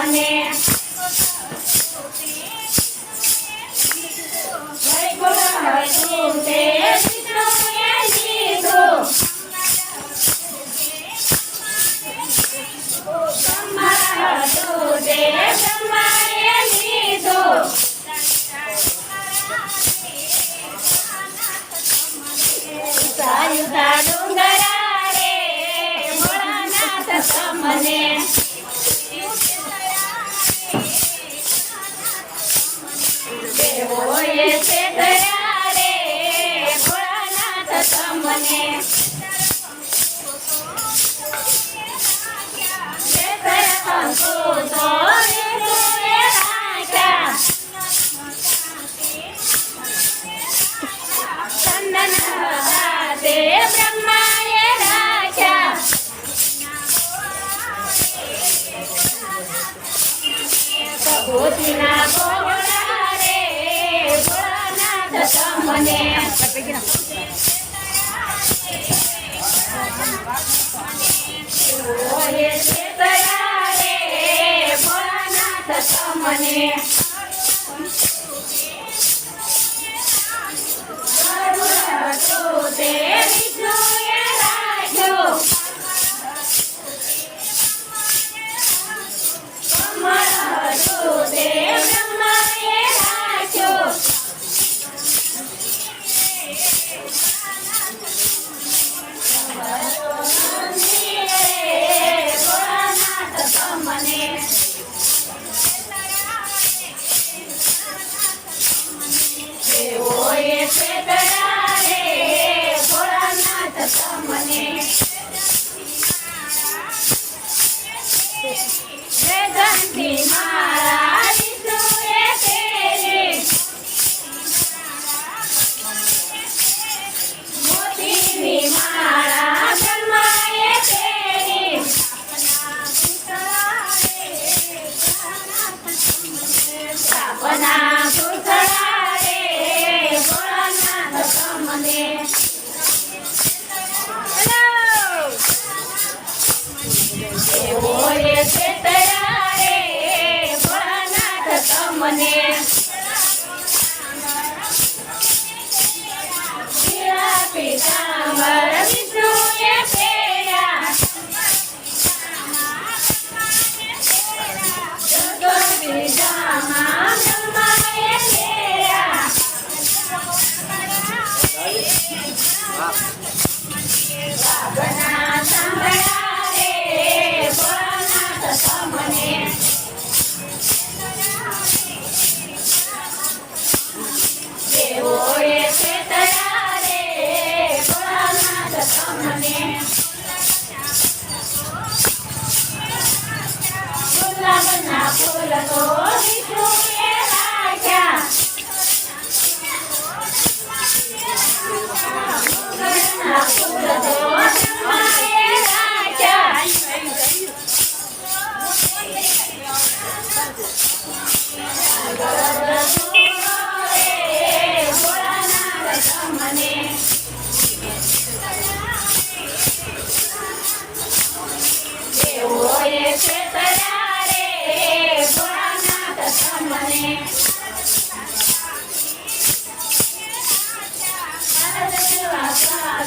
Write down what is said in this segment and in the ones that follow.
મને વૈકુંઠ તે વિષ્ણુએ લીધું તે બ્રહ્માએ લીધું સાયુતા ડુંગરા રે ભોળાનાથ તમને દેવોએ છેતર્યા રે ભોળાનાથ તમને બ્રહ્માએ રાખ્યા ભગવતીના ગોળા રે ભોળાનાથ તમને ભોળાનાથ તમને તે વિષ્ણુએ રાખ્યો કમળ હતું તે બ્રહ્માએ રાખ્યો ભોળાનાથ તમને દેવોએ છેતર્યા રે ભોળાનાથ તમને વેદાંતી મારા વિષ્ણુએ તેરી મોતીની માળા બ્રહ્માએ તેરી સ્થાપના પૂતળા રે ભોળાનાથ તમને દેવોએ છેતર્યા રે ભોળાનાથ તમને પીળા પીતાંબર વિષ્ણુએ પહેર્યા જગદીશામાં બ્રહ્માએ પહેર્યા વાગના સાંભળ્યા રે ભોળાનાથ તમને દેવોએ છેતર્યા રે ભોળાનાથ તમને ગુલાબના ફૂલ તો વિષ્ણુએ રાખ્યા ગુલાબના ફૂલ તો બ્રહ્માએ રાખ્યા ભોળાનાથ તમને દેવોએ છેતર્યા રે ભોળાનાથ તમને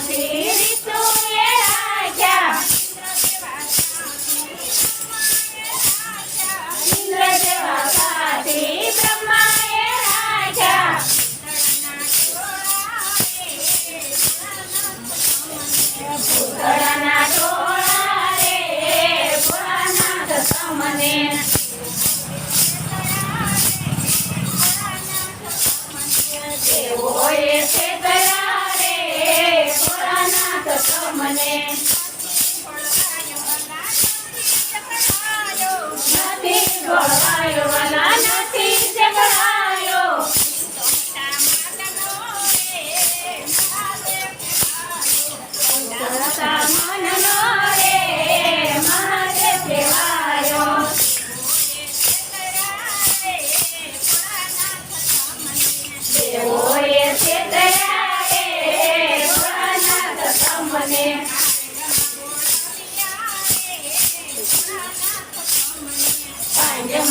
વિષ્ણુએ રાખ્યા ઇન્દ્ર જેવા સાથી બ્રહ્માએ રાખ્યા ભૂતળાના ટોળા રે ભોળાનાથ તમને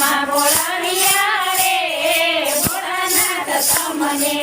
ક્ષમા બોલાવ્યા રે ભોળાનાથ તમને